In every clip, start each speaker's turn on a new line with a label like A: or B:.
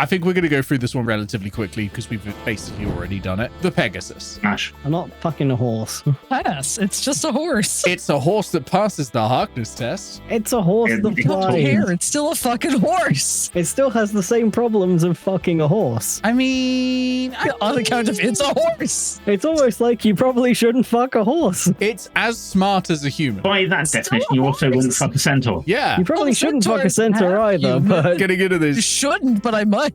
A: I think we're going to go through this one relatively quickly because we've basically already done it. The Pegasus.
B: Smash.
C: I'm not fucking a horse.
D: Pass. It's just a horse.
A: It's a horse that passes the hardness test.
C: It's a horse that
B: It's not
C: flies.
D: Here, it's still a fucking horse.
C: It still has the same problems of fucking a horse.
A: I mean,
D: On account of it's a horse.
C: It's almost like you probably shouldn't fuck a horse.
A: it's as smart as a human.
B: By that definition, you also wouldn't fuck a centaur.
A: Yeah.
C: You probably
D: Well,
C: shouldn't fuck a
D: centaurs
C: centaur
D: have
C: either,
D: human.
C: but
A: Getting into
D: You
A: this.
D: shouldn't, but I might.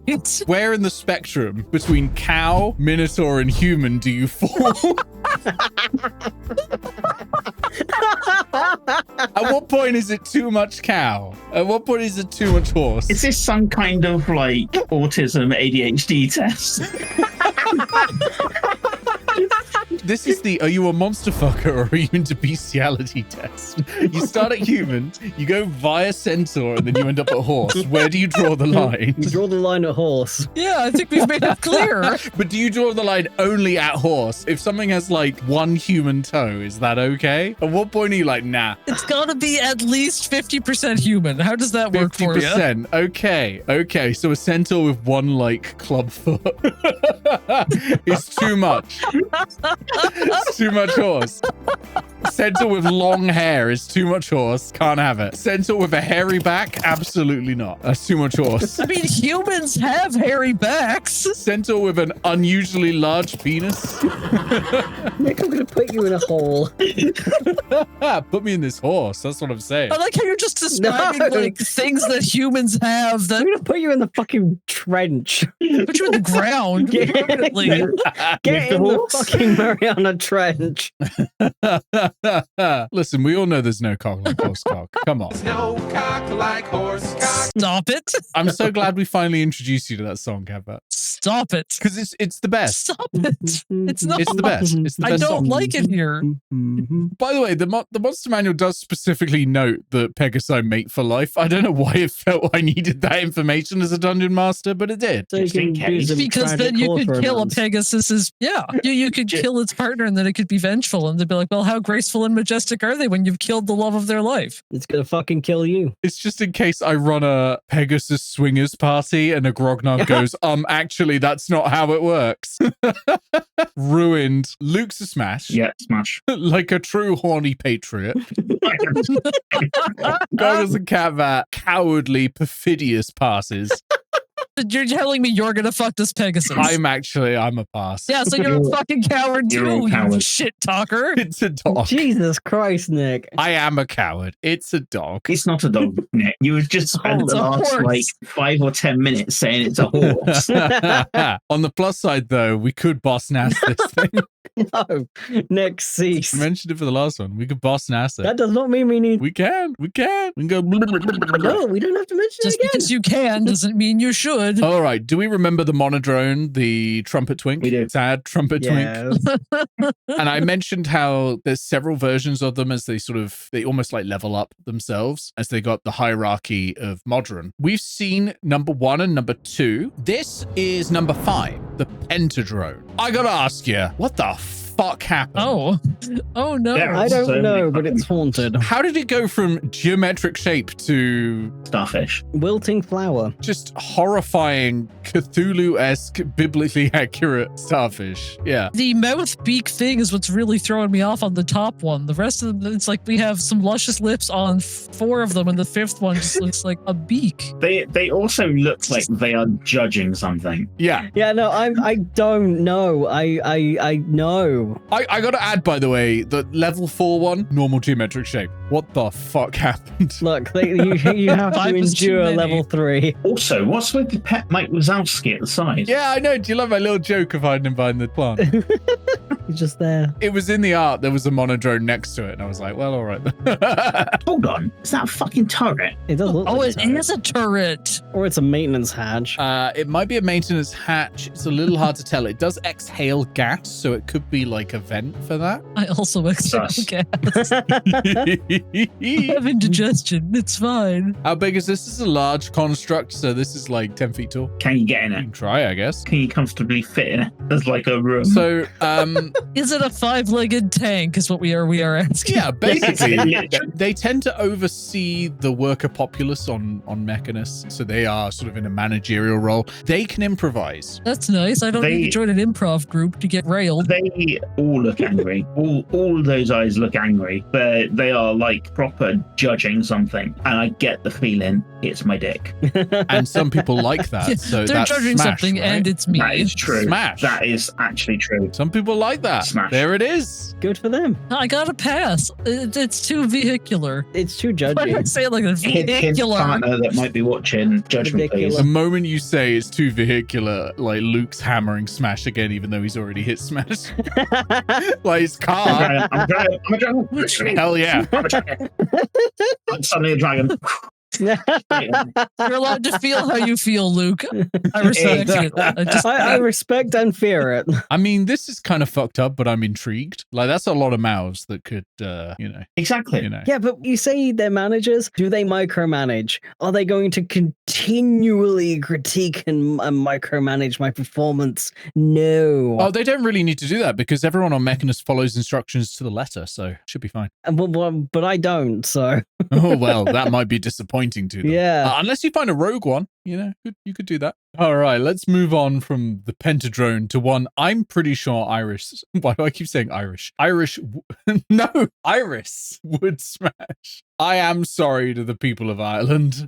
A: Where in the spectrum between cow, minotaur, and human do you fall? At what point is it too much cow? At what point is it too much horse?
B: Is this some kind of like autism ADHD test?
A: This is the are you a monster fucker or are you into bestiality test. You start at human, you go via centaur, and then you end up at horse. Where do you draw the line?
C: you draw the line at horse.
D: Yeah, I think we've made it clear.
A: But do you draw the line only at horse? If something has like one human toe, is that okay? At what point are you like, nah?
D: It's got to be at least 50% human. How does that work for you?
A: 50%. Okay. So a centaur with one like club foot is too much. It's too much horse. Centaur with long hair is too much horse. Can't have it. Centaur with a hairy back? Absolutely not. That's too much horse.
D: I mean, humans have hairy backs.
A: Centaur with an unusually large penis?
C: Nick, I'm gonna put you in a hole.
A: Put me in this horse. That's what I'm saying.
D: I like how you're just describing
C: No.
D: like things that humans have
C: I'm
D: that
C: gonna put you in the fucking trench.
D: put you in the ground
C: Yeah.
D: permanently.
C: Get
B: the
C: in the
B: horse?
C: fucking Mariana Trench.
A: Listen, we all know there's no cock like horse cock. Come on.
E: No cock like horse cock.
D: Stop it.
A: I'm so glad we finally introduced you to that song, Kevin.
D: Stop it.
A: Because it's the best.
D: Stop it. It's not.
A: It's the best. It's the
D: I
A: best
D: don't
A: song.
D: like it here.
A: By the way, the Monster Manual does specifically note that Pegasi mate for life. I don't know why it felt I needed that information as a dungeon master, but it did.
C: So you
B: Just in
C: can do
B: case.
C: some
D: Because
C: tragic
D: then you
C: horse
D: could kill a
C: romance.
D: Pegasus's. Yeah, you could kill its partner, and then it could be vengeful, and they'd be like, "Well, how graceful and majestic are they when you've killed the love of their life?"
C: It's gonna fucking kill you.
A: It's just in case I run a Pegasus swingers party and a Grognard goes, actually, that's not how it works. Ruined. Luke's a smash.
B: Yeah, smash.
A: Like a true horny patriot. Goggles and Catvat, cowardly, perfidious passes.
D: You're telling me you're gonna fuck this Pegasus?
A: I'm a pass.
D: Yeah, so you're a fucking coward
B: You're
D: too,
B: a
D: you
B: coward.
D: shit talker.
A: It's a dog.
C: Jesus Christ, Nick.
A: I am a coward. It's a dog.
B: It's not a dog, Nick. You would just spend
D: It's
B: the
D: a
B: last
D: horse.
B: like 5 or 10 minutes saying it's a horse.
A: On the plus side, though, we could boss nass this thing.
C: No. Nick, cease.
A: I mentioned it for the last one. We could boss nass
C: That
A: it.
C: does not mean we need.
A: We can. We can go.
C: No, we don't have to mention
D: Just
C: it again.
D: because you can doesn't mean you should.
A: All right. Do we remember the monodrone, the trumpet twink?
B: We do.
A: Sad trumpet twink.
C: Yes.
A: And I mentioned how there's several versions of them as they almost like level up themselves as they got the hierarchy of Modron. We've seen number 1 and number 2. This is number 5, the Pentadrone. I gotta ask you, what the fuck happened?
D: Oh no.
B: Yeah.
C: I don't
B: So
C: know,
B: many
C: but it's haunted.
A: How did it go from geometric shape to
B: Starfish.
C: Wilting flower.
A: just horrifying Cthulhu-esque, biblically accurate starfish? Yeah.
D: The mouth beak thing is what's really throwing me off on the top one. The rest of them, it's like we have some luscious lips on 4 of them, and the 5th one just looks like a beak.
B: They also look like they are judging something.
A: Yeah.
C: Yeah, no, I don't know. I know.
A: I gotta add, by the way, the level 4 one, normal geometric shape. What the fuck happened?
C: Look, you have to
D: 5 is too
C: endure
D: many.
C: level 3.
B: Also, what's with the pet Mike Wazowski at the side?
A: Yeah, I know. Do you love my little joke of hiding behind the plant?
C: He's just there.
A: It was in the art. There was a monodrone next to it, and I was like, well, all right.
B: Hold on. Is that a fucking turret?
C: It does look
D: Oh,
C: like
D: it
C: a turret.
D: is a turret.
C: Or it's a maintenance hatch.
A: It might be a maintenance hatch. It's a little hard to tell. It does exhale gas, so it could be like a vent for that.
D: I also exhale
B: Sus.
D: gas. I have indigestion. It's fine.
A: How big is this? This is a large construct, so this is like 10 feet tall.
B: Can you get in
A: You
B: it?
A: can try, I guess.
B: Can you comfortably fit in it? There's like a room.
A: So,
D: Is it a 5-legged tank? Is what we are asking.
A: Yeah, basically,
B: Yeah.
A: they tend to oversee the worker populace on Mechanus, so they are sort of in a managerial role. They can improvise.
D: That's nice. I don't need to join an improv group to get railed.
B: They all look angry. All those eyes look angry, but they are like proper judging something. And I get the feeling it's my dick.
A: And some people like that.
D: Yeah,
A: So
D: they're
A: that's
D: judging
A: smash,
D: something,
A: right?
D: and it's me.
B: That is true.
A: Smash.
B: That is actually true.
A: Some people like that.
B: Smash.
A: There it is.
C: Good for them.
D: I got a pass. It's too vehicular.
C: It's too
D: Why did I
C: judgy.
D: say it like a
B: His
D: vehicular?
B: partner that might be watching, judge me, please.
A: The moment you say it's too vehicular, like Luke's hammering Smash again, even though he's already hit Smash. Like his car.
B: I'm a dragon.
A: Hell yeah.
B: I'm a dragon. I'm suddenly a dragon.
D: You're allowed to feel how you feel, Luke. I respect it.
C: I respect and fear it.
A: I mean, this is kind of fucked up, but I'm intrigued. Like, that's a lot of mouths that could,
B: Exactly.
C: Yeah, but you say they're managers. Do they micromanage? Are they going to continually critique and micromanage my performance? No.
A: Oh, they don't really need to do that because everyone on Mechanus follows instructions to the letter, so it should be fine.
C: But I don't, so.
A: Oh, well, that might be disappointing to them.
C: Yeah.
A: Unless you find a rogue one, you could do that. All right, let's move on from the Pentadrone to one I'm pretty sure Iris. Why do I keep saying Irish? No, Iris would smash. I am sorry to the people of Ireland,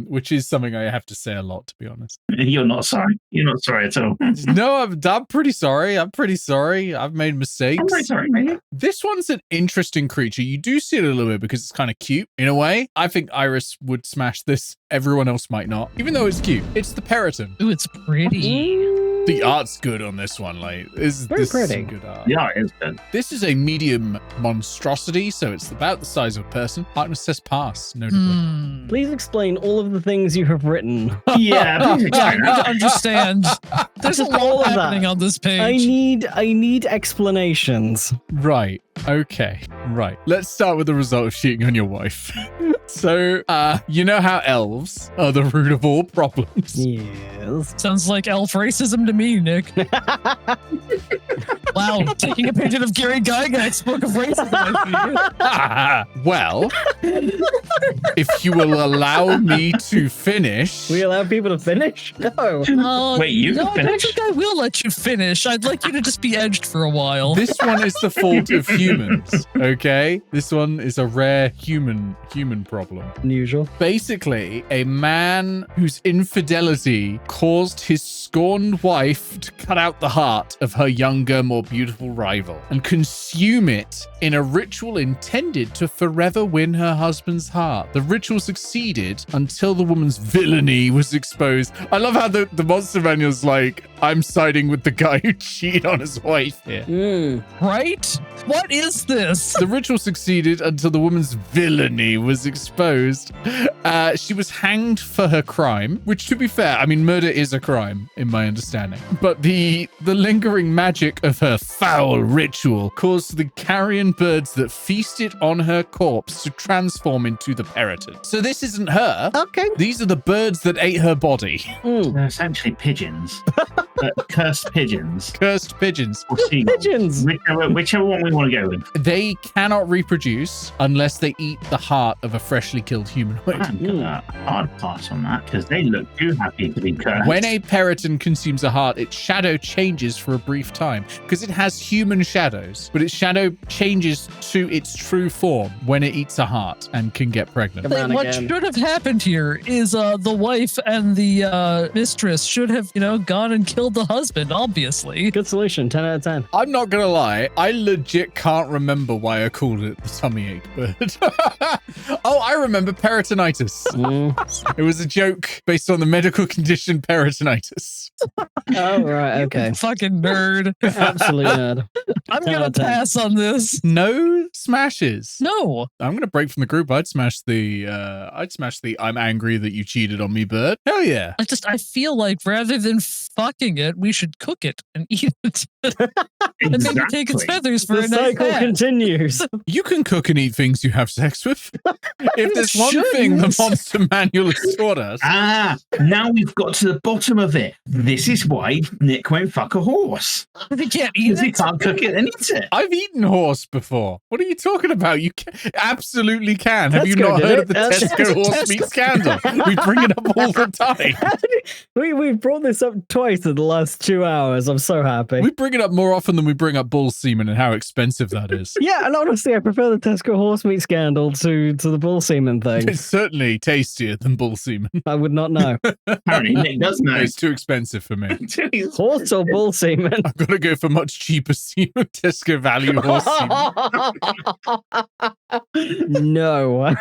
A: which is something I have to say a lot, to be honest.
B: You're not sorry. You're not sorry at all.
A: No, I'm pretty sorry. I'm pretty sorry. I've made mistakes.
B: I'm very sorry, mate.
A: This one's an interesting creature. You do see it a little bit because it's kind of cute in a way. I think Iris would smash this. Everyone else might not, even though it's cute. It's the Peryton.
D: Ooh, it's pretty.
A: The art's good on this one. Like, this
C: Very
A: is
C: pretty.
A: some good art.
B: Yeah, it is good.
A: This is a medium monstrosity, so it's about the size of a person. Hardness says pass, notably.
C: Please explain all of the things you have written.
B: Yeah,
D: Yeah, I need to understand. There's a
C: Just all
D: lot
C: of that.
D: happening on this page.
C: I need explanations.
A: Right. Okay. Right. Let's start with the result of cheating on your wife. So, you know how elves are the root of all problems.
C: Yes.
D: Sounds like elf racism to me, Nick. Wow, taking a page out of Gary Gygax's book of racism. I see.
A: Well, if you will allow me to finish.
C: We allow people to finish? No.
B: Wait, you
D: no,
B: can
D: I don't
B: finish?
D: think I will let you finish. I'd like you to just be edged for a while.
A: This one is the fault of humans, okay? This one is a rare human problem.
C: Unusual.
A: Basically, a man whose infidelity caused his scorned wife to cut out the heart of her younger, more beautiful rival and consume it in a ritual intended to forever win her husband's heart. The ritual succeeded until the woman's villainy was exposed. I love how the monster manual's like, I'm siding with the guy who cheated on his wife here.
D: Right? What is this?
A: The ritual succeeded until the woman's villainy was exposed. She was hanged for her crime, which, to be fair, I mean, murder is a crime, in my understanding. But the lingering magic of her foul ritual caused the carrion birds that feasted on her corpse to transform into the Peryton. So this isn't her.
C: Okay.
A: These are the birds that ate her body.
B: They're essentially pigeons. Cursed pigeons.
A: Cursed pigeons.
B: Or seagulls.
C: Pigeons.
B: Whichever one we want to go with.
A: They cannot reproduce unless they eat the heart of a freshly killed humanoid.
B: I'm gonna hard pass on that because they look too happy to be cursed.
A: When a Peryton consumes a heart, its shadow changes for a brief time because it has human shadows, but its shadow changes to its true form when it eats a heart and can get pregnant.
C: Come on
D: What
C: again.
D: should have happened here is the wife and the mistress should have, gone and killed the husband, obviously.
C: Good solution. 10 out of 10.
A: I'm not gonna lie, I legit can't remember why I called it the tummy ache bird. Oh, I remember peritonitis. It was a joke based on the medical condition peritonitis.
C: Oh, right. Okay.
D: Fucking nerd.
C: Absolute nerd.
D: I'm
C: 10 out
D: gonna
C: of 10.
D: pass on this.
A: No smashes.
D: No.
A: I'm gonna break from the group. I'd smash the I'm angry that you cheated on me bird. Hell yeah.
D: I feel like rather than fucking killing it, we should cook it and eat it. And maybe take its
B: Exactly.
D: feathers for
C: The
D: a nice
C: cycle
D: hat.
C: continues.
A: You can cook and eat things you have sex with. If there's one
D: Shouldn't.
A: thing the monster manual has taught us.
B: Now we've got to the bottom of it. This is why Nick won't fuck a horse.
D: They can't eat
B: Because he
D: it.
B: can't cook it and eat it.
A: I've eaten horse before. What are you talking about? You absolutely can. Have you
C: Tesco
A: not
C: did
A: heard
C: it.
A: of the
C: That's-
A: Tesco horse meat scandal? We bring it up all the time.
C: We've brought this up twice in the last 2 hours. I'm so happy.
A: We bring it up more often than we bring up bull semen and how expensive that is.
C: Yeah, and honestly, I prefer the Tesco horse meat scandal to the bull semen thing.
A: It's certainly tastier than bull semen.
C: I would not know.
B: Apparently, Nick does know.
A: It's too expensive for me.
C: Horse or bull semen?
A: I've got to go for much cheaper semen. Tesco value horse semen.
C: No.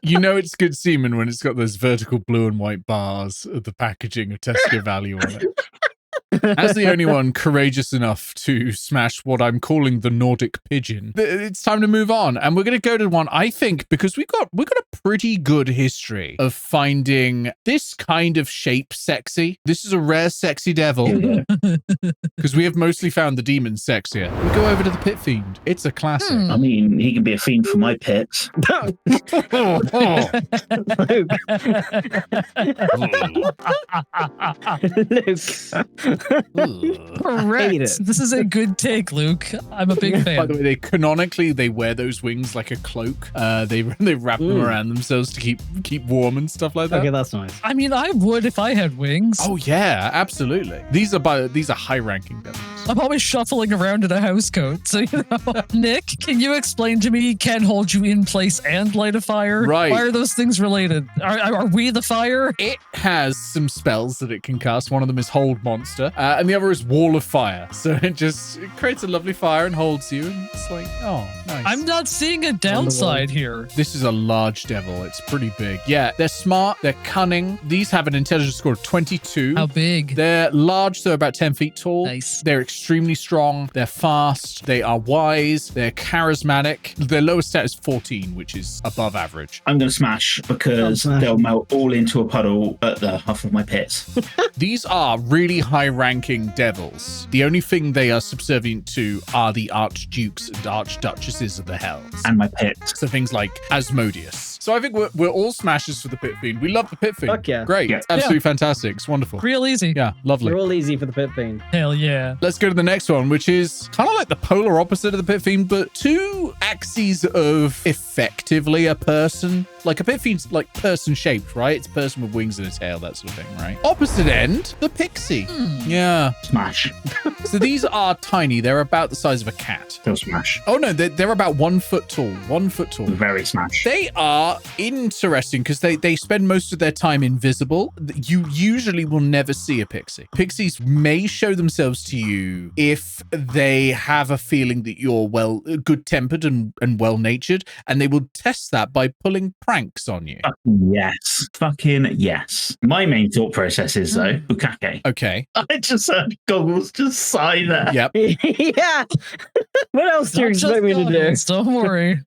A: You know it's good semen when it's got those vertical blue and white bars of the packaging of Tesco value on it. As the only one courageous enough to smash what I'm calling the Nordic pigeon, it's time to move on. And we're going to go to one, I think, because we've got a pretty good history of finding this kind of shape sexy. This is a rare sexy devil because we have mostly found the demons sexier. We go over to the pit fiend. It's a classic.
B: I mean, he can be a fiend for my pits.
C: Luke.
D: Correct.
C: Hate it.
D: This is a good take, Luke. I'm a big
A: By
D: fan.
A: the way, canonically they wear those wings like a cloak. They wrap them around themselves to keep warm and stuff like that.
C: Okay, that's nice.
D: I mean, I would if I had wings.
A: Oh yeah, absolutely. These are high-ranking devils.
D: I'm always shuffling around in a housecoat. So, you know, Nick, can you explain to me can hold you in place and light a fire?
A: Right.
D: Why are those things related? Are we the fire?
A: It has some spells that it can cast. One of them is Hold Monster, and the other is Wall of Fire. So it creates a lovely fire and holds you. And it's like, oh, nice.
D: I'm not seeing a downside here.
A: This is a large devil. It's pretty big. Yeah, they're smart. They're cunning. These have an intelligence score of 22.
D: How big?
A: They're large, so about 10 feet tall.
D: Nice.
A: They're extremely strong. They're fast. They are wise. They're charismatic. Their lowest stat is 14, which is above average.
B: I'm going to smash because
C: Smash.
B: they'll melt all into a puddle at the half of my pits.
A: These are really high-ranking devils. The only thing they are subservient to are the archdukes and archduchesses of the hells.
B: And my pits.
A: So things like Asmodeus. So I think we're all smashers for the Pit Fiend. We love the Pit Fiend.
C: Fuck yeah.
A: Great.
B: Yeah.
A: It's absolutely fantastic. It's wonderful.
D: Real easy.
A: Yeah, lovely.
C: They're all easy for the pit fiend.
D: Hell yeah.
A: Let's go to the next one, which is kind of like the polar opposite of the Pit Fiend, but two axes of effectively a person. Like a Pit Fiend's like person shaped, right? It's a person with wings and a tail, that sort of thing, right? Opposite end, the Pixie. Yeah.
B: Smash.
A: So these are tiny. They're about the size of a cat.
B: Still smash.
A: Oh no, they're about 1 foot tall. 1 foot tall.
B: Very smash.
A: They are interesting because they spend most of their time invisible. You usually will never see a pixie. Pixies may show themselves to you if they have a feeling that you're good-tempered and well-natured, and they will test that by pulling pranks on you.
B: Fucking yes. Fucking yes. My main thought process is, though, Bukake.
A: Okay.
B: I just heard Goggles just sigh there.
A: Yep.
C: Yeah. What else do you
D: Not just
C: expect me to do?
D: goggles, don't worry.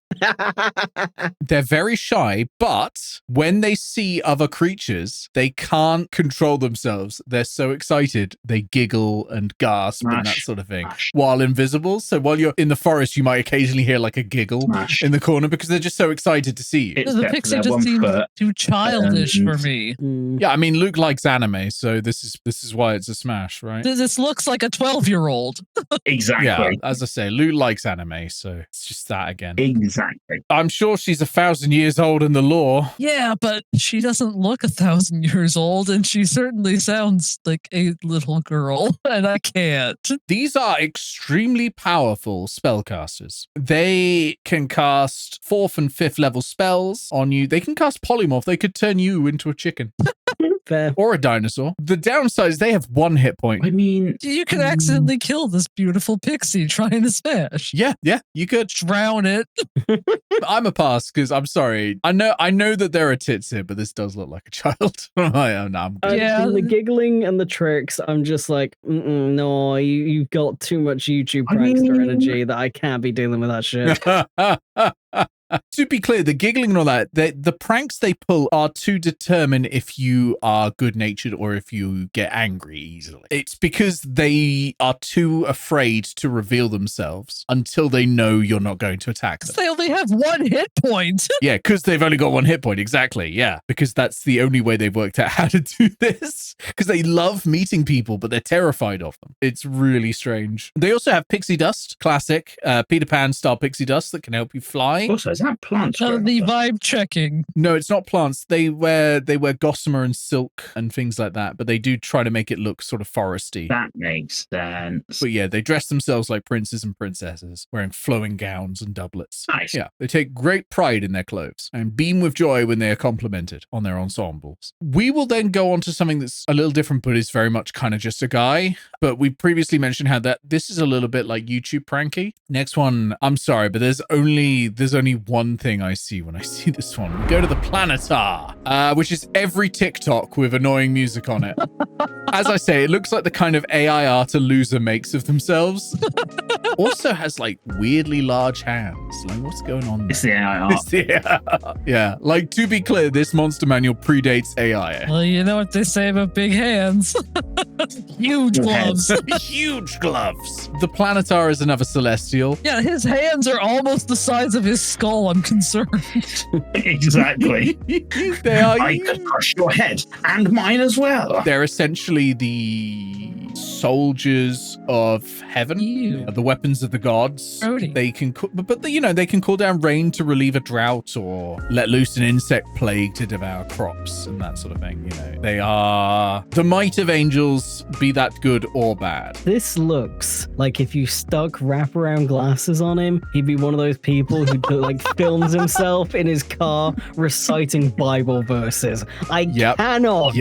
A: They're very shy, but when they see other creatures, they can't control themselves. They're so excited. They giggle and gasp and that
B: Smash.
A: sort of thing
B: Smash.
A: while invisible. So while you're in the forest, you might occasionally hear like a giggle
B: Smash.
A: in the corner because they're just so excited to see you.
B: It's
D: The
B: definitely
D: pixie
B: that
D: just
B: 1
D: seems
B: foot.
D: too childish for
B: and-
D: me.
C: Mm.
A: Yeah, I mean, Luke likes anime, so this is why it's a smash, right?
D: This looks like a 12-year-old.
B: Exactly.
A: Yeah, as I say, Luke likes anime, so it's just that again.
B: Exactly.
A: I'm sure she's 1,000 years old in the lore.
D: Yeah, but she doesn't look 1,000 years old, and she certainly sounds like a little girl, and I can't.
A: These are extremely powerful spellcasters. They can cast 4th and 5th level spells on you. They can cast polymorph. They could turn you into a chicken
C: Fair.
A: or a dinosaur. The downside is they have 1 hit point.
B: I mean,
D: You could accidentally kill this beautiful pixie trying to smash.
A: Yeah, you could.
D: Drown it.
A: I'm a pass because I'm sorry. I know that there are tits here, but this does look like a child. I'm good.
D: Yeah.
C: The giggling and the tricks, I'm just like, no, you've got too much YouTube
B: I
C: prankster
B: mean-
C: energy that I can't be dealing with that shit.
A: To be clear, the giggling and all that, the pranks they pull are to determine if you are good-natured or if you get angry easily. It's because they are too afraid to reveal themselves until they know you're not going to attack them.
D: They only have 1 hit point.
A: Yeah, because they've only got 1 hit point. Exactly. Yeah, because that's the only way they've worked out how to do this. Because they love meeting people, but they're terrified of them. It's really strange. They also have pixie dust, classic Peter Pan style pixie dust that can help you fly.
B: Also, is that plants?
D: None of the vibe checking.
A: No, it's not plants. They wear gossamer and silk and things like that, but they do try to make it look sort of foresty.
B: That makes sense.
A: But yeah, they dress themselves like princes and princesses, wearing flowing gowns and doublets.
B: Nice.
A: Yeah, they take great pride in their clothes and beam with joy when they are complimented on their ensembles. We will then go on to something that's a little different, but is very much kind of just a guy. But we previously mentioned how that this is a little bit like YouTube pranky. Next one, I'm sorry, but there's only one thing I see when I see this one. We go to the Planetar, which is every TikTok with annoying music on it. As I say, it looks like the kind of AI art a loser makes of themselves. Also has like weirdly large hands. Like, what's going on there?
B: It's the AI art.
A: Yeah. Like, to be clear, this monster manual predates AI.
D: Well, you know what they say about big hands. Huge gloves.
A: Huge gloves. The Planetar is another celestial.
D: Yeah, his hands are almost the size of his skull. I'm concerned.
B: Exactly.
A: They are
B: I could crush your head and mine as well.
A: They're essentially the soldiers of heaven,
D: Ew.
A: the weapons of the gods.
D: Grody.
A: They can, they can call down rain to relieve a drought or let loose an insect plague to devour crops and that sort of thing. You know, they are the might of angels, be that good or bad.
C: This looks like if you stuck wraparound glasses on him, he'd be one of those people who like films himself in his car reciting Bible verses. I cannot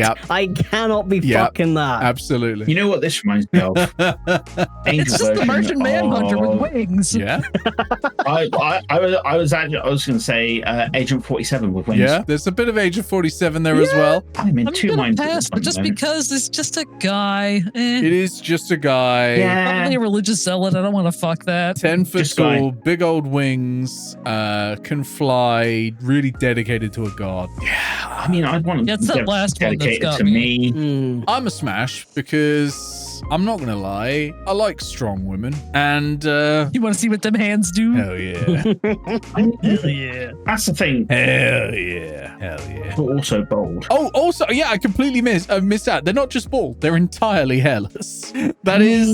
C: be fucking that.
A: Absolutely.
B: You know what this reminds me of?
D: It's just the Martian Manhunter with wings.
A: Yeah.
B: I was going to say Agent 47 with wings.
A: Yeah. There's a bit of Agent 47 there as well.
B: I'm in
D: I'm
B: two
D: gonna
B: minds. at
D: pass,
B: the
D: but just
B: moment.
D: because it's just a guy.
A: It is just a guy.
B: Yeah.
D: Probably a religious zealot. I don't want to fuck that.
A: 10 foot
B: Just
A: tall, big old wings, can fly, really dedicated to a god.
B: Yeah, I mean, I'd want
D: Yeah, it's that last one that's
B: dedicated
D: got
B: to me.
A: I'm a smash because I'm not gonna lie, I like strong women, and
D: You want to see what them hands do?
A: hell yeah,
D: Hell yeah.
B: That's the thing.
A: hell yeah, hell yeah.
B: But also bold.
A: Oh, also, yeah, I completely missed out. They're not just bald; they're entirely hairless. That is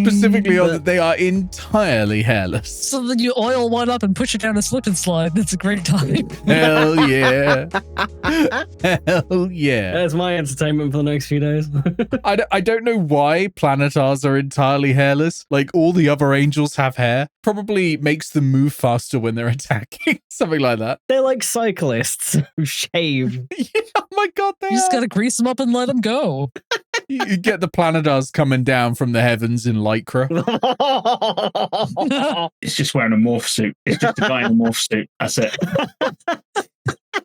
A: specifically on that they are entirely hairless.
D: So then you oil one up and push it down a slip and slide. It's a great time.
A: Hell yeah, hell yeah.
C: That's my entertainment for the next few days.
A: I don't know why Planetars are entirely hairless. Like all the other angels have hair. Probably makes them move faster when they're attacking. Something like that.
C: They're like cyclists who shave.
A: Yeah, oh my god, they
D: You just
A: are.
D: gotta grease them up and let them go.
A: You get the Planetars coming down from the heavens in lycra.
B: It's just wearing a morph suit. It's just a guy in a morph suit. That's it.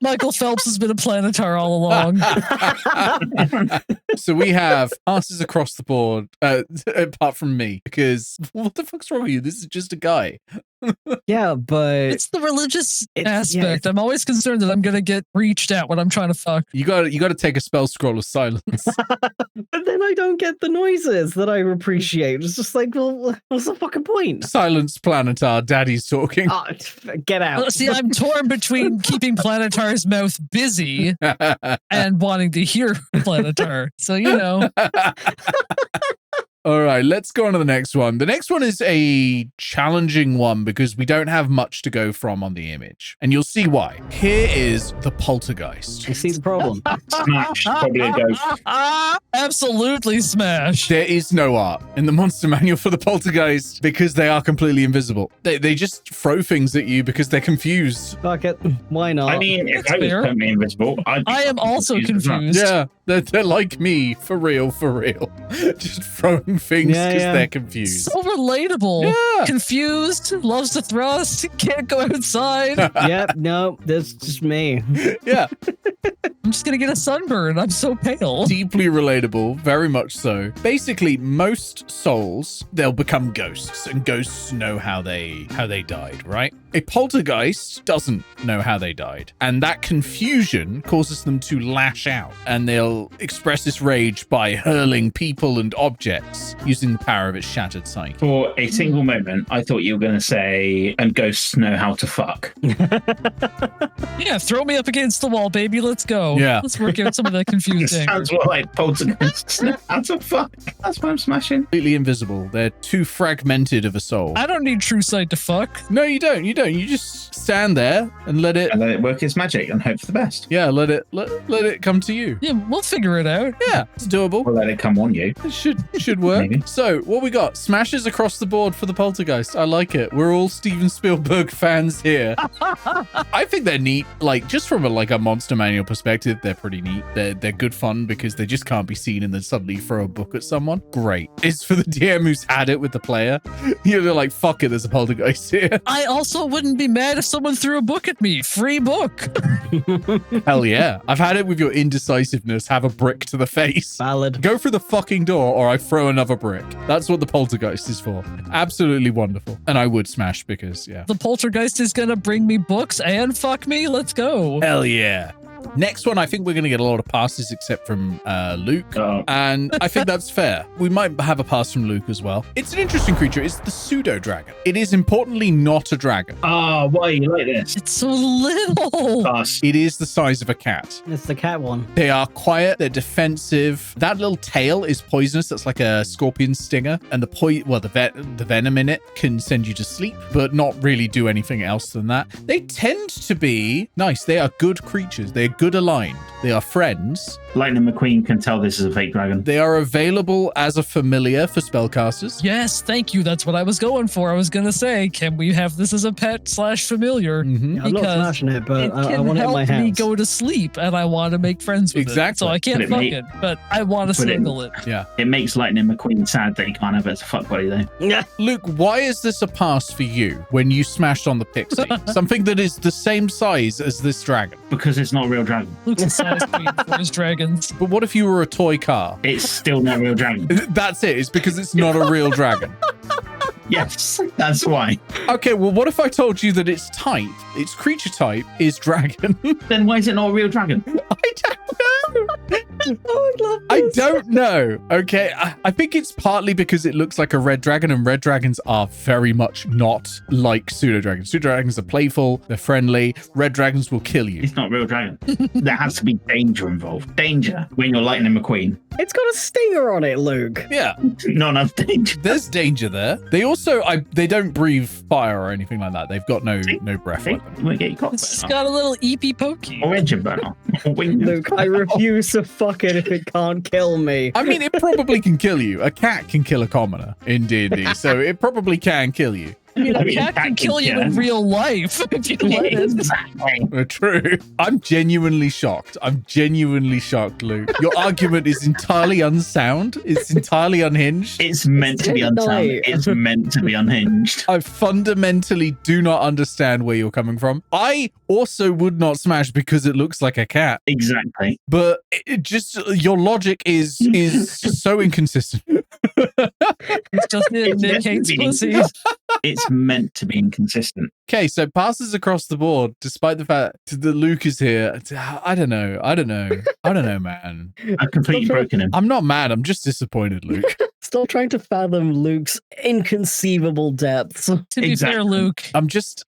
D: Michael Phelps has been a Planetar all along.
A: So we have answers across the board, apart from me, because what the fuck's wrong with you? This is just a guy.
C: Yeah, but
D: It's the religious
C: It's- yeah,
D: aspect. I'm always concerned that I'm gonna get reached at when I'm trying to fuck.
A: You got to take a spell scroll of silence.
C: but then I don't get the noises that I appreciate. It's just like, well, what's the fucking point?
A: Silence, Planetar. Daddy's talking.
C: Ah, get out.
D: See, I'm torn between keeping Planetar's mouth busy and wanting to hear Planetar. So, you know.
A: All right, let's go on to the next one. The next one is a challenging one because we don't have much to go from on the image. And you'll see why. Here is the Poltergeist.
C: You see the problem?
B: Smash. Probably a ghost.
D: Absolutely smash.
A: There is no art in the monster manual for the Poltergeist because they are completely invisible. They just throw things at you because they're confused.
C: Fuck it. Why not?
B: I mean, if
D: That's
B: I was
D: fair.
B: permanently invisible, I'd be
D: I am
B: fucking
D: also
B: as well.
D: confused.
A: Yeah, they're like me, for real. Just throwing things
C: Yeah,
A: because
C: yeah.
A: they're confused.
D: So relatable.
A: Yeah.
D: Confused, loves to thrust, can't go outside.
C: Yep, no, that's just me.
A: Yeah.
D: I'm just gonna get a sunburn. I'm so pale.
A: Deeply relatable, very much so. Basically, most souls, they'll become ghosts, and ghosts know how they died, right? A poltergeist doesn't know how they died, and that confusion causes them to lash out, and they'll express this rage by hurling people and objects using the power of its shattered psyche.
B: For a single moment, I thought you were going to say, and ghosts know how to fuck.
D: Yeah, throw me up against the wall, baby. Let's go.
A: Yeah.
D: Let's work out some of that confused anger.
B: Sounds more like poltergeists know how to fuck. That's what I'm smashing.
A: Completely invisible. They're too fragmented of a soul.
D: I don't need true sight to fuck.
A: No, you don't. You don't. You just stand there and let it.
B: And let it work its magic and hope for the best.
A: Yeah, let it come to you.
D: Yeah, we'll figure it out.
A: Yeah, it's doable.
B: Or let it come on you.
A: It should work.
B: Maybe.
A: So, what we got? Smashes across the board for the Poltergeist. I like it. We're all Steven Spielberg fans here. I think they're neat. Like, just from a monster manual perspective, they're pretty neat. They're good fun because they just can't be seen and then suddenly throw a book at someone. Great. It's for the DM who's had it with the player. They're like, fuck it, there's a Poltergeist here.
D: I also wouldn't be mad if someone threw a book at me. Free book.
A: Hell yeah. I've had it with your indecisiveness. Have a brick to the face.
C: Valid.
A: Go through the fucking door or I throw another brick. That's what the Poltergeist is for. Absolutely wonderful. And I would smash because, yeah.
D: The poltergeist is gonna bring me books and fuck me. Let's go.
A: Hell yeah. Next one, I think we're going to get a lot of passes except from Luke.
B: Oh.
A: And I think that's fair. We might have a pass from Luke as well. It's an interesting creature. It's the Pseudodragon. It is importantly not a dragon.
B: Why you like this?
D: It's so little.
B: Pass.
A: It is the size of a cat.
C: It's the cat one.
A: They are quiet. They're defensive. That little tail is poisonous. That's like a scorpion stinger. And the venom in it can send you to sleep, but not really do anything else than that. They tend to be nice. They are good creatures. They're good aligned. They are friends.
B: Lightning McQueen can tell this is a fake dragon.
A: They are available as a familiar for spellcasters.
D: Yes, thank you. That's what I was going for. I was gonna say, can we have this as a pet / familiar?
A: Mm-hmm.
C: Yeah, I'm not smashing it, but I want it in my
D: help me
C: house.
D: go to sleep, and I want to make friends with it.
A: Exactly.
D: So I can't
B: But
D: fuck
B: it
D: it, but I want to snuggle it.
A: Yeah.
B: It makes Lightning McQueen sad that he can't have it as a fuck buddy though.
C: Yeah.
A: Luke, why is this a pass for you when you smashed on the Pixie? Something that is the same size as this dragon.
B: Because it's not a real dragon.
D: Luke's a size queen for his dragons.
A: But what if you were a toy car?
B: It's still not a real dragon.
A: That's it. It's because it's not a real dragon.
B: Yes, that's why.
A: Okay, well, what if I told you that its type, its creature type, is dragon?
B: Then why is it not a real dragon?
A: I don't know.
C: Oh, I love
A: I
C: this.
A: don't know. Okay, I think it's partly because it looks like a red dragon, and red dragons are very much not like pseudo-dragons. Pseudo-dragons are playful, they're friendly. Red dragons will kill you.
B: It's not a real dragon. There has to be danger involved. Danger when you're Lightning McQueen.
C: It's got a stinger on it, Luke.
A: Yeah,
B: Not enough danger.
A: there's danger there. They also, they don't breathe fire or anything like that. They've got no breath
B: See?
A: weapon.
B: You won't get your cock
D: It's
B: burn
D: got a little eepy pokey.
B: or engine burner. Or wing.
C: Luke, I refuse to fuck it if it can't kill me.
A: I mean, it probably can kill you. A cat can kill a commoner in D&D, so it probably can kill you.
D: I mean,
B: I
D: a
B: mean,
D: cat can kill you in real life if you let it.
B: Exactly.
A: True. I'm genuinely shocked. Luke. Your argument is entirely unsound. It's entirely unhinged.
B: It's meant to be unsound.
C: Night.
B: It's meant to be unhinged.
A: I fundamentally do not understand where you're coming from. I also would not smash because it looks like a cat,
B: Exactly.
A: but it just your logic is so inconsistent.
D: It's just
B: It's
D: Nick
B: meant to
D: hates
B: be.
D: pussies.
B: It's meant to be inconsistent.
A: Okay, so passes across the board, despite the fact that Luke is here. I don't know, man.
B: I've completely broken him.
A: I'm not mad. I'm just disappointed, Luke.
C: Still trying to fathom Luke's inconceivable depths.
D: To be fair,
B: Exactly.
D: Luke,
A: I'm just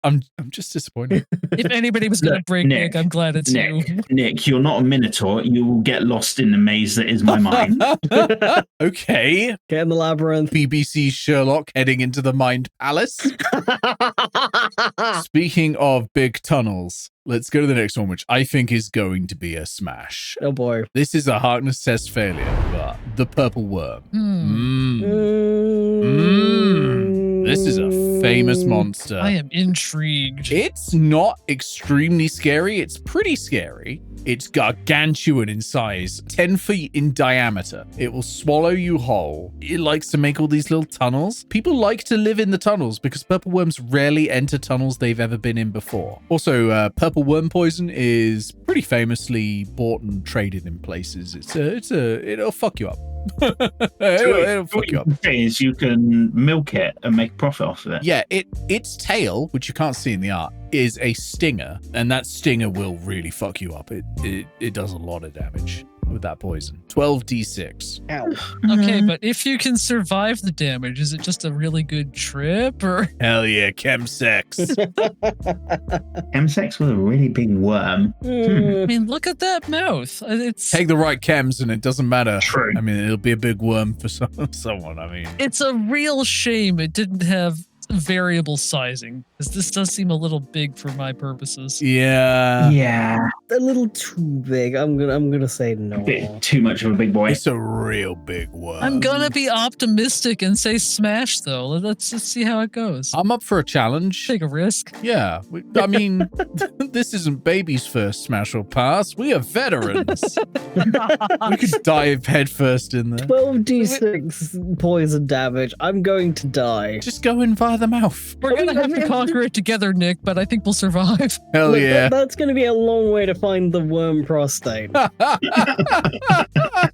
A: disappointed.
D: if anybody was going to
B: Look,
D: break Nick, I'm glad it's you.
B: Nick, you're not a minotaur. You will get lost in the maze that is my mind.
A: Okay.
C: Get in the labyrinth.
A: BBC Sherlock heading into the Mind Palace. Speaking of big tunnels, let's go to the next one, which I think is going to be a smash.
C: Oh boy.
A: This is a Harkness test failure, but the purple worm.
D: Hmm.
A: This is a famous monster.
D: I am intrigued.
A: It's not extremely scary. It's pretty scary. It's gargantuan in size, 10 feet in diameter. It will swallow you whole. It likes to make all these little tunnels. People like to live in the tunnels because purple worms rarely enter tunnels they've ever been in before. Also, purple worm poison is pretty famously bought and traded in places. It'll fuck you up. it'll fuck you up.
B: Is you can milk it and make profit off of it.
A: Yeah, its tail, which you can't see in the art, is a stinger, and that stinger will really fuck you up. It does a lot of damage with that poison. 12d6.
C: Ow.
D: Okay, but if you can survive the damage, is it just a really good trip or?
A: Hell yeah, chemsex.
B: M6 with a really big worm.
D: I mean, look at that mouth. It's
A: Take the right chems and it doesn't matter.
B: True.
A: I mean, it'll be a big worm for someone. I mean,
D: it's a real shame it didn't have variable sizing, because this does seem a little big for my purposes.
A: yeah.
B: Yeah.
C: A little too big. I'm gonna say no.
B: A bit too much of a big boy.
A: It's a real big worm.
D: I'm gonna be optimistic and say smash though. Let's just see how it goes.
A: I'm up for a challenge.
D: Take a risk.
A: Yeah. I mean, this isn't baby's first smash or pass. We are veterans. We could dive headfirst in there.
C: 12d6 poison damage. I'm going to die.
A: Just go in via the mouth.
D: We're gonna have to conquer it together, Nick, but I think we'll survive.
A: Hell
C: Look,
A: yeah.
C: that's going to be a long way to find the worm prostate.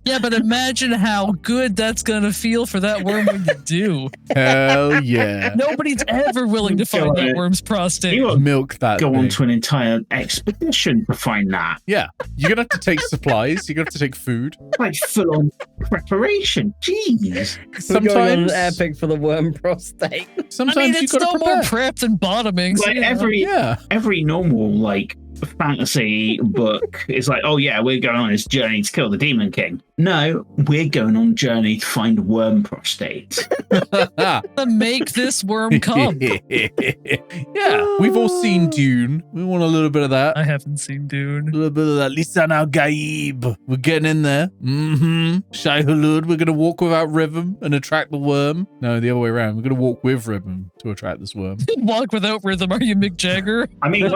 D: Yeah, but imagine how good that's gonna feel for that worm when you do.
A: Hell yeah.
D: Nobody's ever willing to find that worm's prostate.
B: You got
A: Milk that
B: go on
A: thing.
B: to an entire expedition to find that.
A: Yeah. You're going to have to take supplies. You're going to have to take food.
B: Like full on preparation. Jeez.
C: We're going on an
A: Sometimes,
C: epic for the worm prostate.
A: sometimes
D: I mean,
A: you
D: it's
A: got to
D: no
A: prepare.
D: more prep than bottoming. so,
B: Like
D: you know.
A: Yeah.
B: every normal like fantasy book is like, oh yeah, we're going on this journey to kill the Demon King. No, we're going on a journey to find worm prostate.
D: To make this worm come.
A: Yeah. We've all seen Dune. We want a little bit of that.
D: I haven't seen Dune.
A: A little bit of that. Lisan al Gaib. We're getting in there. Shai Hulud. We're going to walk without rhythm and attract the worm. No, the other way around. We're going to walk with rhythm to attract this worm.
D: Walk without rhythm. Are you Mick Jagger?
B: I mean,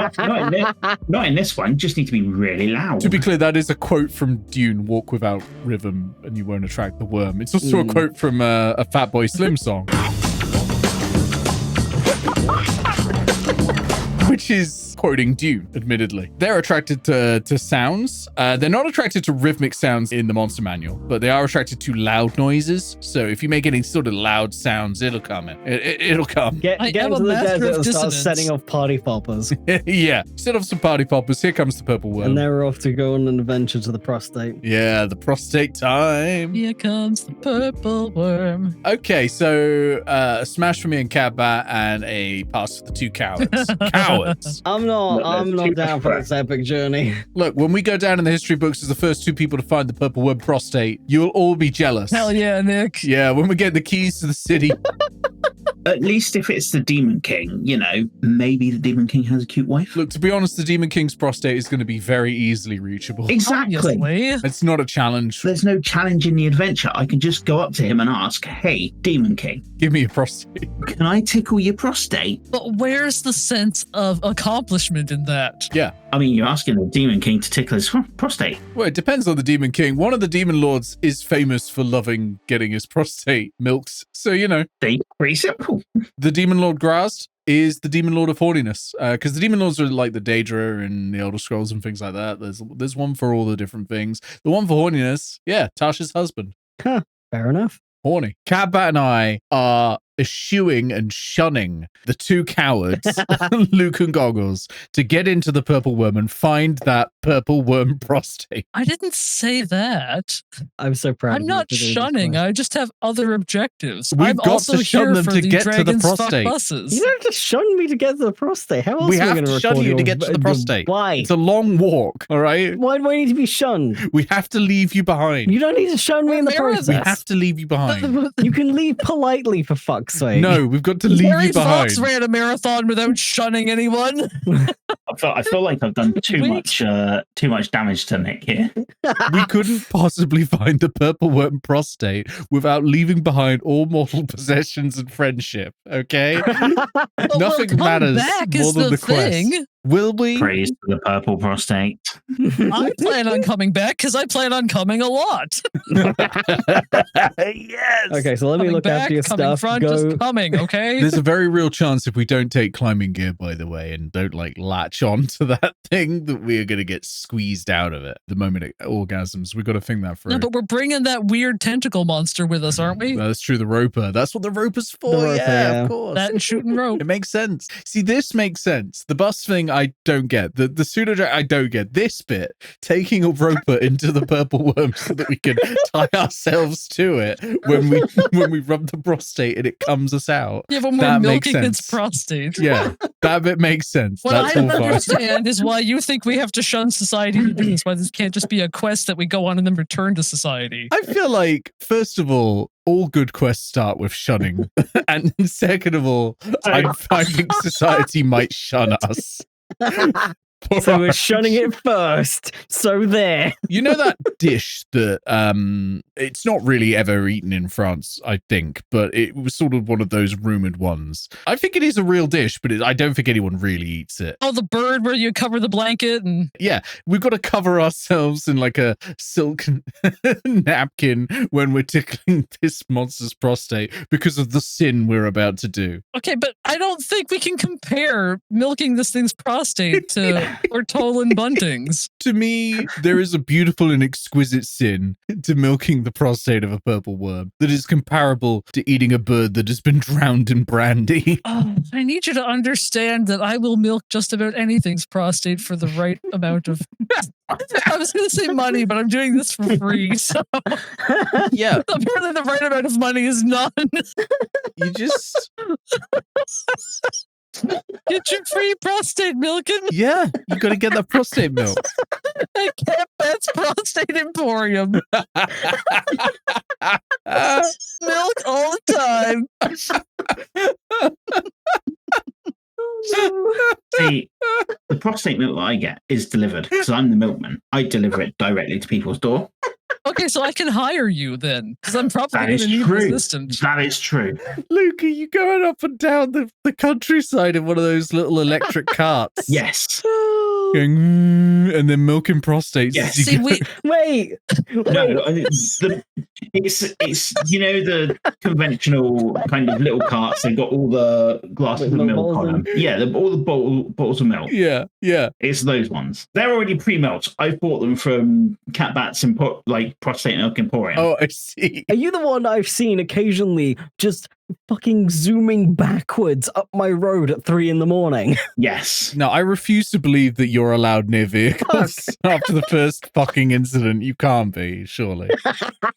B: not in this one. Just need to be really loud.
A: To be clear, that is a quote from Dune, walk without rhythm and you won't attract the worm. It's also a quote from a Fatboy Slim song. Which is quoting Dune, admittedly. They're attracted to sounds. They're not attracted to rhythmic sounds in the monster manual, but they are attracted to loud noises. So if you make any sort of loud sounds, it'll come in. It'll come.
C: Get
D: I am
C: into
D: a
C: the
D: master
C: desert
D: of
C: and start
D: dissonance.
C: setting off party poppers.
A: Yeah. Set off some party poppers. Here comes the purple worm.
C: And they're off to go on an adventure to the prostate.
A: Yeah, the prostate time.
D: Here comes the purple worm.
A: Okay, so a smash for me and Catbat and a pass for the two cowards. Cowards.
C: I'm
B: Look,
C: not
B: there's too
C: down
B: much
C: for
B: prep.
C: this epic journey.
A: Look, when we go down in the history books as the first two people to find the purple worm prostate, you'll all be jealous.
D: Hell yeah, Nick.
A: Yeah, when we get the keys to the city.
B: At least if it's the Demon King, you know, maybe the Demon King has a cute wife.
A: Look, to be honest, the Demon King's prostate is going to be very easily reachable.
B: Exactly.
D: Obviously.
A: It's not a challenge.
B: There's no challenge in the adventure. I can just go up to him and ask, hey, Demon King,
A: Give me a prostate.
B: can I tickle your prostate?
D: But where's the sense of accomplishment in that?
A: Yeah.
B: I mean, you're asking the Demon King to tickle his prostate.
A: Well, it depends on the Demon King. One of the Demon Lords is famous for loving getting his prostate milked. So, you know,
B: See, pretty simple.
A: the Demon Lord Grazd is the Demon Lord of Horniness. Because the Demon Lords are like the Daedra and the Elder Scrolls and things like that. There's one for all the different things. The one for horniness, yeah, Tasha's husband.
C: Fair enough.
A: Horny. Catbat and I are eschewing and shunning the two cowards, Luke and Goggles, to get into the purple worm and find that purple worm prostate.
D: I didn't say that.
C: I'm so proud.
D: I'm
C: of
D: not
C: you for doing this,
D: shunning.
C: Mike.
D: I just have other objectives.
A: We've
D: I'm
A: got
D: also
A: to shun
D: here
A: them
D: for
A: to
D: the
A: get to the
D: Dragons Fuck
A: prostate.
D: buses.
C: You don't have to shun me to get to the prostate. How else
A: We
C: are
A: have
C: we going
A: to shun you to get to the prostate.
C: Why?
A: It's a long walk, all right?
C: Why do I need to be shunned?
A: We have to leave you behind.
C: You don't need to shun me in the
D: Where is
A: We
C: process.
A: have to leave you behind.
C: You can leave politely, for fuck's fuck's sake.
A: No, we've got to leave
D: Gary
A: you behind.
D: Fox ran a marathon without shunning anyone.
B: I feel like I've done too much damage to Nick here.
A: We couldn't possibly find the purple worm prostate without leaving behind all mortal possessions and friendship, okay?
D: But
A: Nothing
D: we'll come
A: matters
D: back
A: more
D: is
A: than the
D: thing.
A: quest. Will we?
B: Praise to the purple prostate.
D: I plan on coming back because I plan on coming a lot.
A: Yes!
C: Okay, so let me
D: Coming
C: look
D: back,
C: after your
D: coming
C: stuff.
D: front,
C: Go.
D: just coming, okay?
A: There's a very real chance if we don't take climbing gear, by the way, and don't like latch on to that thing, that we are going to get squeezed out of it the moment it orgasms. We've got to think that through.
D: No, but we're bringing that weird tentacle monster with us, aren't we?
A: That's true, the roper. That's what the roper's for.
C: The roper,
A: yeah,
C: yeah.
A: of course.
D: That and shooting rope.
A: It makes sense. See, this makes sense. The bus thing, I don't get. The Pseudodragon, I don't get. This bit, taking a roper into the purple worm so that we can tie ourselves to it when we rub the prostate and it comes us out.
D: Yeah, when we're
A: That makes
D: milking its
A: sense.
D: prostate.
A: Yeah, that bit makes sense.
D: What
A: That's
D: I
A: all
D: don't
A: fine.
D: understand is why you think we have to shun society to do this. Why this can't just be a quest that we go on and then return to society.
A: I feel like, first of all good quests start with shunning. And second of all, I think society might shun us.
C: So we're shunning it first. So there.
A: You know that dish that it's not really ever eaten in France, I think, but it was sort of one of those rumored ones. I think it is a real dish, but I don't think anyone really eats it.
D: Oh, the bird where you cover the blanket and
A: Yeah, we've got to cover ourselves in like a silk napkin when we're tickling this monster's prostate because of the sin we're about to do.
D: okay, but I don't think we can compare milking this thing's prostate to Ortolan Buntings.
A: To me, there is a beautiful and exquisite sin to milking the prostate of a purple worm that is comparable to eating a bird that has been drowned in brandy.
D: Oh, I need you to understand that I will milk just about anything's prostate for the right amount of. I was going to say money, but I'm doing this for free. So
A: Yeah,
D: apparently the right amount of money is none.
A: you just,
D: Get your free prostate milking.
A: yeah, you got to get that prostate milk.
D: I can't Bet's Prostate Emporium. Milk all the time.
B: See, the prostate milk that I get is delivered because I'm the milkman. I deliver it directly to people's door.
D: Okay, so I can hire you then, because I'm probably
B: That
D: going
B: is
D: to need an
B: true.
D: assistant.
B: That is true.
A: Luke, are you going up and down the countryside in one of those little electric carts?
B: Yes.
A: Going, and then milking prostates.
B: Yes.
A: as you
D: See,
A: go.
D: we
B: No, it's you know the conventional kind of little carts. They've got all the glasses
C: With
B: of
C: no
B: milk
C: balls
B: on them.
C: in.
B: Yeah, all the bottles of milk.
A: Yeah, yeah.
B: It's those ones. They're already pre-milked. I've bought them from Cat Bat's prostate milk emporium.
A: Oh, I see.
C: Are you the one I've seen occasionally just fucking zooming backwards up my road at 3 a.m?
B: Yes.
A: No, I refuse to believe that you're allowed near vehicles after the first fucking incident. You can't be, surely.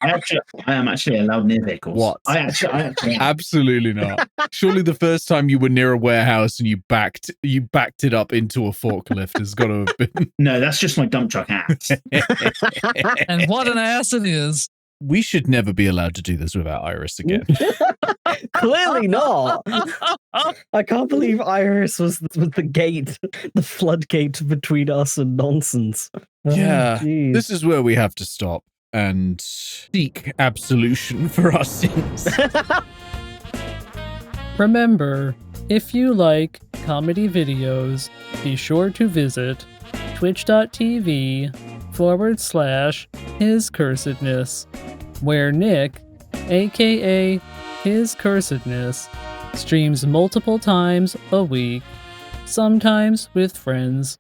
B: I am actually allowed near vehicles.
A: What?
B: I actually am.
A: Absolutely not. Surely the first time you were near a warehouse and you backed it up into a forklift has got to have been.
B: No, that's just my dump truck ass.
D: and what an ass it is.
A: We should never be allowed to do this without Iris again.
C: Clearly not. I can't believe Iris was the gate, the floodgate between us and nonsense. Oh,
A: Yeah,
C: geez.
A: this is where we have to stop and seek absolution for our sins.
F: Remember, if you like comedy videos, be sure to visit twitch.tv/His Cursedness, where Nick, aka His Cursedness, streams multiple times a week, sometimes with friends.